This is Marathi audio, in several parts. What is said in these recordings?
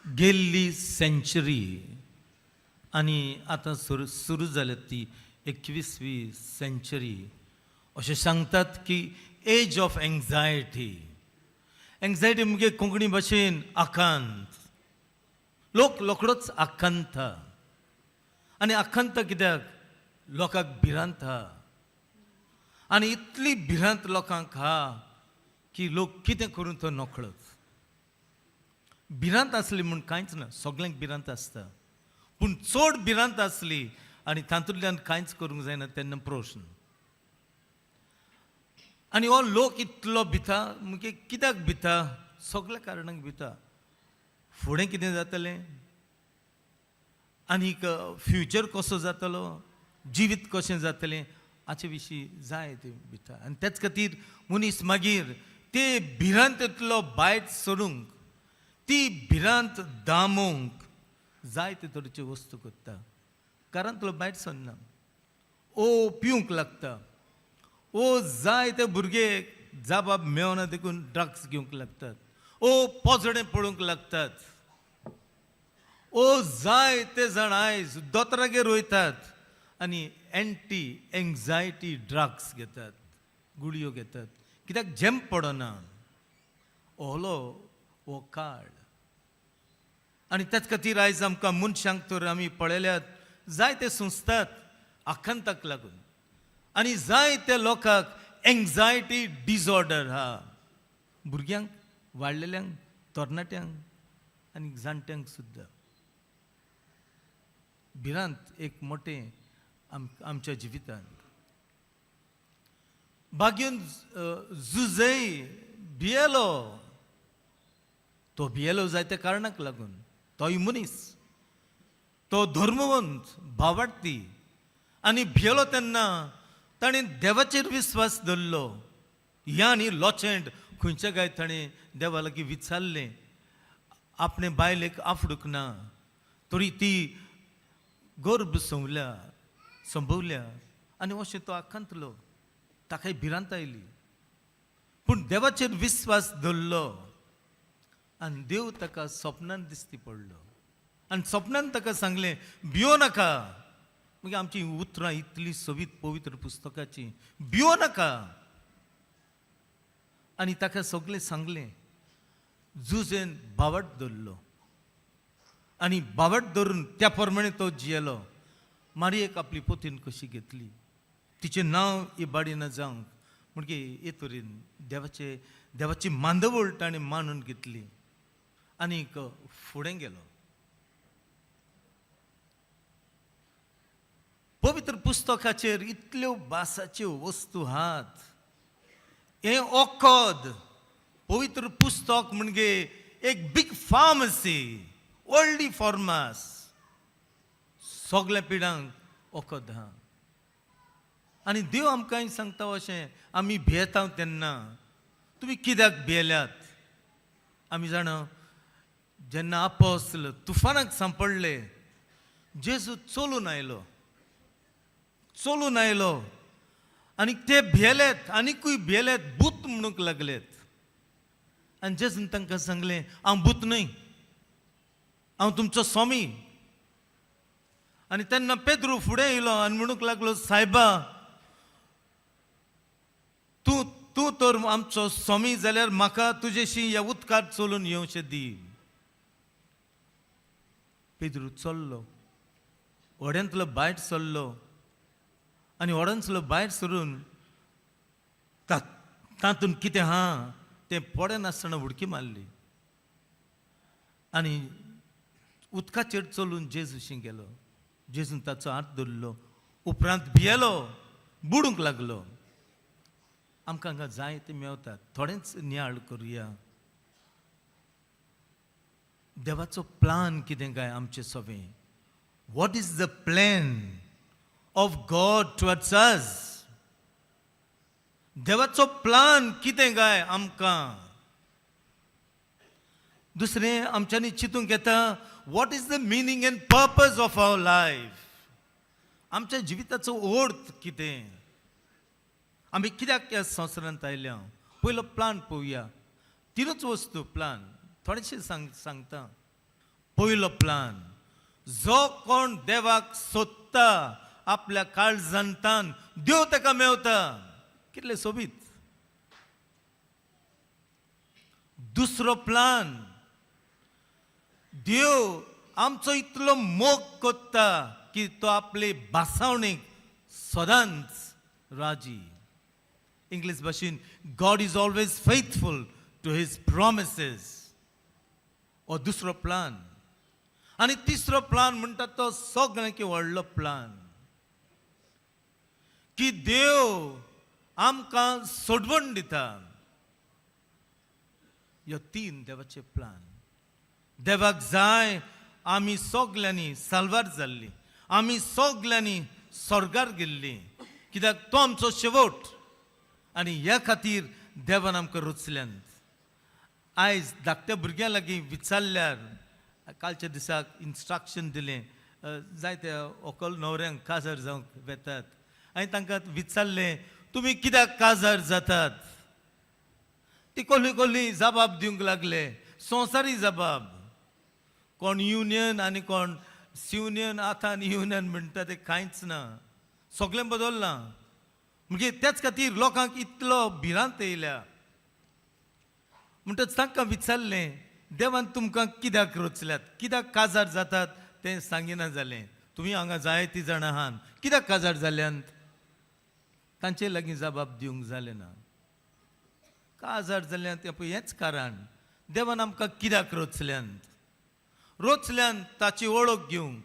गेल्ली सेंचुरी आणि आता सुरू जाल्या ती 21वी सेंचुरी अशें सांगतात की एज ऑफ एंग्जायटी म्हणजे कोंकणी भाशेन आकांत. लोक रोखडोच आकांता आनी आकांता कित्याक लोकांक भिरांत हा आनी इतली भिरांत लोकांक हा की लोक कितें करून तो नकळत. भिरांत आसली म्हूण कांयच ना, सगळ्यांक भिरांत आसता, पूण चड भिरांत आसली आनी तातूंतल्यान कांयच करूंक जायना तेन्ना प्रश्न. आनी हो लोक इतलो भिता म्हणजे कित्याक भिता? सगळ्या कारणांक भिता. फुडें कितें जातलें, आनीक फ्युचर कसो जातलो, जिवीत कशें जातलें हाचे विशीं जाय ते भिता. आनी तेच खातीर मनीस मागीर ते भिरांतेंतलो भायर सरूंक, ती भिरांत दामोवंक जायते तरेच्यो वस्तू करता. घरांतलो भायर सरना, ओ पिवंक लागता, ओ जायते भुरगे जाबाब मेळना देखून ड्रग्स घेवंक लागतात, ओ पोजडे पळोवंक लागतात, ओ जायते जाण आयज दोतोरागेर वयतात आनी एंटी एंग्जायटी ड्रग्स घेतात, गुळयो घेतात, कित्याक झेम पडना ओहलो हो काळ. आनी तेच खातीर आयज आमकां मनशांक तर आमी पळयल्यात जायते सुस्तात आकांताक लागून, आनी जायते लोकांक एंग्जायटी डिसऑर्डर हा. भुरग्यांक, वाडलेल्यांक, तरणाट्यांक आनी जाणट्यांक सुद्दां भिरांत एक मोठें आमच्या जिवितांत. बागेन जुजय भियेलो, तो भियेलो जायत्या कारणाक लागून. तोय मनीस, तो धर्मवंत, भावार्थी, आनी भियेलो तेन्ना ताणें देवाचेर विस्वास दवरलो. ह्या न्ही लोचेंड खंयच्या काय ताणें देवा लागीं विचारलें, आपणे बायलेक आपडूंक ना, तरी ती गर्भ संभवल्या आनी अशें तो आकांतलो. ताकाय भिरांत आयली, पूण देवाचेर विस्वास दवरलो आनी देव ताका सपनान दिश्टी पडलो आनी सपनान ताका सांगलें, भियो नाका. मागीर आमची उतरां इतली सोबीत पवित्र पुस्तकाची, भियो नाका. आनी ताका सगळें सांगलें. जुजेन भावार्थ दवरलो आनी भावार्थ दवरून त्या प्रमाणे तो जियेलो. मारयेक आपली पोतीन कशी घेतली, तिचें नांव इबाडिना जावंक म्हणजे हे तरेन देवाची मांदवळ ताणें मानून घेतली आनीक फुडें गेलो. पवित्र पुस्तकाचेर इतल्यो भासाच्यो वस्तू आहात. हें ओखद पवित्र पुस्तक म्हणजे एक बिग फार्मसी, व्हडली फार्मास. सगळ्या पिढ्यांक ओखद आहा. आनी देव आमकां सांगता अशें, आमी भियेता तेन्ना तुमी कित्याक भियेल्यात? आमी जाणा, जेन्ना आपोस्तल तुफानाक सांपडले, जेजू चलून आयलो आनी ते भियेलेत, आनीकूय भियेलेत, भूत म्हणूंक लागलेत. आनी जेजून तांकां सांगलें, हांव भूत न्हय, हांव तुमचो स्वामी. आनी तेन्ना पेद्रू फुडें येयलो आनी म्हणूंक लागलो, सायबा, तूं तर आमचो स्वामी जाल्यार म्हाका तुजेशी ह्या उदकार चलून येवचें दी. पेद्रू चल्लो, व्हड्यांतलो भायर सरलो आनी व्हड्यांतलो भायर सरून तातूंत कितें आहा तें पडे नासतना उडकी मारली आनी उदकाचेर चलून जेजूशी गेलो. जेजून ताचो हात धरलो, उपरांत भियेलो, बुडूंक लागलो. आमकां हांगा जाय ते मेवतात. थोडेंच नियाळ करुया. देवाचो प्लान कितें काय आमचें सगळें. What is the plan of God towards us? देवाचो प्लान कितें काय आमकां? दुसरें आमच्यांनी चिंतूंक येता, what is the meaning and purpose of our life? आमच्या जिविताचो अर्थ कितें? आमी कित्याक ह्या संवसारांत आयल्या? पयलो प्लान पळोवया. 3च वस्तू प्लान थोडेशें सांगता. पयलो प्लान. जो कोण देवाक सोदता आपल्या काळजांतान देव ताका मेवता. कितले सोबीत. दुसरो प्लान, देव आमचो इतलो मोग कोत्ता की तो आपले भासावणीक सदांच राजी. इंग्लीश भाशेन God is always faithful to his promises. हो दुसरो प्लान. आणि तिसरो प्लान म्हणटा तो सगळ्यांकी व्हडलो प्लान, की देव आमकां सोडवण दिता. ह्यो तीन देवाचे प्लान. देवाक जाय आमी सगल्यांनी साल्वार जाल्ली, आमी सगल्यांनी स्वर्गार गेल्ली, कित्याक तो आमचो शेवट. आनी ह्या खातीर देवान आमकां रचल्यांत. आयज धाकट्या भुरग्यां लागीं विचारल्यार, कालच्या दिसाक इन्स्ट्रक्शन दिलें, जायते व्हंकल न्हवऱ्यांक काजार जावंक वेतात. हांवें तांकां विचारलें, तुमी कित्याक काजार जातात? ती कोली कोली जबाब दिवंक लागले, संवसारी जबाब. कोण युनियन आनी कोण सिवनियन आतां युनियन म्हणटा ते कांयच ना. सगळें बदललां. म्हणजे त्याच खातीर लोकांक इतलो भिरांत येयल्या. म्हणटच तांकां विचारलें, देवान तुमकां कित्याक रचल्यात, कित्याक काजार जातात तें सांगिना जालें. तुमी हांगा जायतीं जाणां आहात, कित्याक काजार जाल्यांत? तांचे लागीं जबाब दिवंक जालें ना. काजार जाल्यांत हेंच कारण. देवान आमकां कित्याक रचल्यांत? रचल्यांत ताची वळख घेवंक,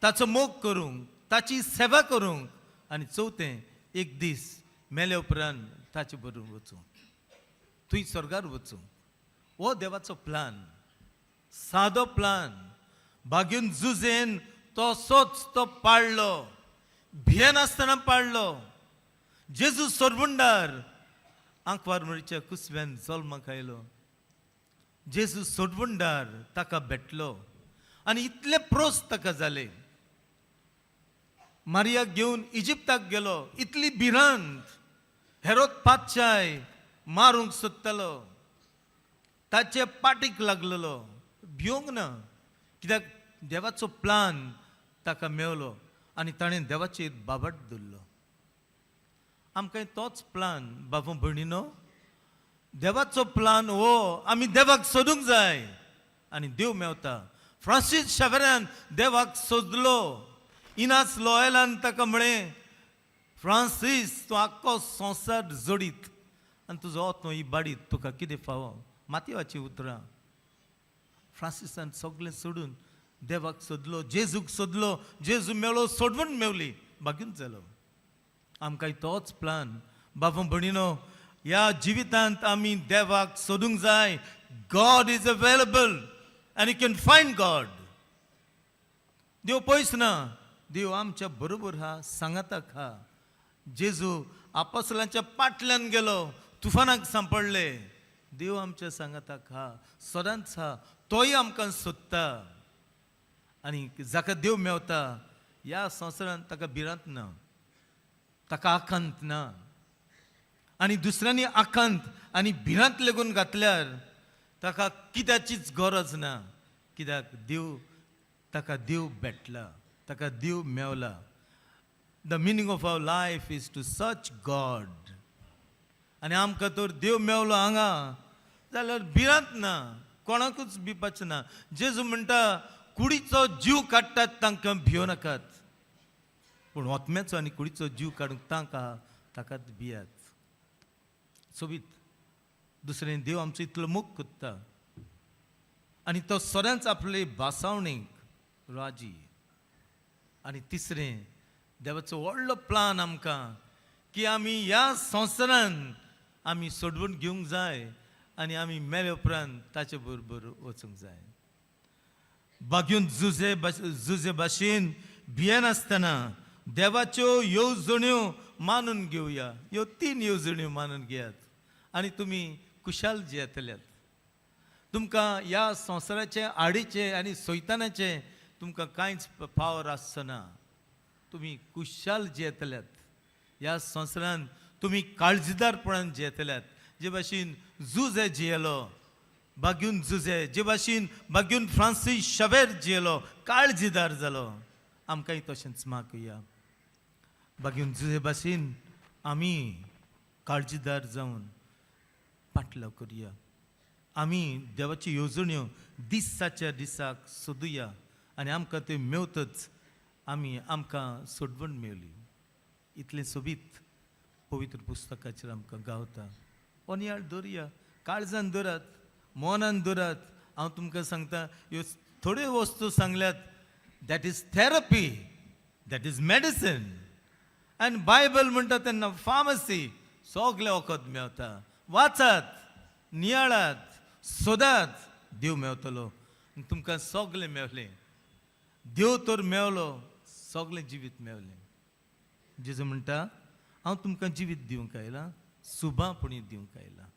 ताचो मोग करूंक, ताची सेवा करूंक, आनी चवथें एक दीस मेले उपरांत ताचे बरोबर वचूंक, थंय स्वर्गार वचूंक. हो देवाचो प्लान. सादो प्लान. बागेन झुजेन तसोच तो पाळलो. भियेनासतना पाळलो. जेजू सोडवंडार आंकवारमळीच्या कुसव्यान जल्माक आयलो. जेजू सोडवंडार ताका भेटलो आनी इतले प्रोस ताका जाले. मारियाक घेवन इजिप्ताक गेलो. इतली भिरांत. हेरोद पातशाय मारूंक सोदतालो. ताचे पाटीक लागलेलो. भिवंक ना, कित्याक देवाचो प्लान ताका मेवलो आनी ताणें देवाचेर बाबत दवरलो. आमकां तोच प्लान बाबा भयणीनो. देवाचो प्लान हो आमी देवाक सोदूंक जाय आनी देव मेवता. फ्रांसीस शावेरान देवाक सोदलो. इनास लॉयलान ताका म्हळें, फ्रांसीस तूं आख्खो संवसार जोडीत आनी तुजो ओतो इबाडीत तुका कितें फावो? मातयेवाचीं उतरां. फ्रांसिसान सगळें सोडून देवाक सोदलो, जेजूक सोदलो. जेजू मेवलो, सोडवण मेवली, बागून जालो. आमकां तोच प्लान. बाबा भयणीनो, ह्या जिवितांत आमी देवाक सोदूंक जाय. गॉड इज अवेलेबल आनी यू कॅन फायंड गॉड. देव पयस ना. देव आमच्या बरोबर आहा, सांगाताक आहा. जेजू आपोस्तलांच्या पाटल्यान गेलो, तुफानाक सांपडले. देव आमच्या सांगाताक आहा, सदांच आहा. तोय आमकां सोदता. आनी जाका देव मेवता ह्या संवसारांत ताका भिरांत ना, ताका आकांत ना. आनी दुसऱ्यांनी आकांत आनी भिरांत लेगून घातल्यार ताका कित्याचीच गरज ना. कित्याक देव ताका देव भेटला, ताका देव मेवला. The meaning of our life is to search God. आनी आमकां तर देव मेवलो हांगा जाल्यार भिरांत ना, कोणाकूच भिवपाचें ना. जेजू म्हणटा, कुडीचो जीव काडटात तांकां भियो नाकात, पूण ओतम्याचो आनी कुडीचो जीव काडूंक तांकां ताकाच भियात. सोबीत. दुसरें, देव आमचो इतलो मोग कोत्ता आनी तो सदांच आपले भासावणेक राजी. आनी तिसरें, देवाचो व्हडलो प्लान आमकां की आमी ह्या संवसारांत आमी सोडवून घेवंक जाय आनी आमी मेले उपरांत ताचे बरोबर वचूंक जाय. बागेन झुजे भाशेन भियेनासतना देवाच्यो येवजण्यो मानून घेवया. ह्यो 3 येवजण्यो मानून घेयात आनी तुमी कुशाल जियेतल्यात. तुमकां ह्या संवसाराचे आडीचे आनी सैतानाचे तुमकां कांयच पावर आसना. तुमी कुशाल जियेतल्यात. ह्या संवसारांत तुमी काळजीदारपणान जियेतल्यात. जे भाशेन झुजे जियेलो बागून झुजे जे भाशेन बागून फ्रांसीस शावेर जियेलो काळजीदार जालो आमकांय तशेंच मागुया बागून झुजे भाशेन आमी काळजीदार जावन पाटलाव करुया आमी देवाची येवजण्यो दिसाच्या दिसाक सोदुया आनी आमकां त्यो मेवतच आमकां सोडवण मेवली इतलें सोबीत पवित्र पुस्तकाचेर आमकां गावता ओनियाळ दवरया काळजान दवरात मोनान दवरात हांव तुमकां सांगता ह्यो थोड्यो वस्तू सांगल्यात that is therapy that is medicine आनी बायबल म्हणटा तेन्ना फार्मसी सगळे वखद मेवता वाचात नियाळात सोदात देव मेवतलो तुमकां सगळें मेवलें देव तर मेवलो सगळें जिवीत मेवलें जेजू म्हणटा हांव तुमकां जिवीत दिवंक आयलां सुभापणी दिवंक आयलां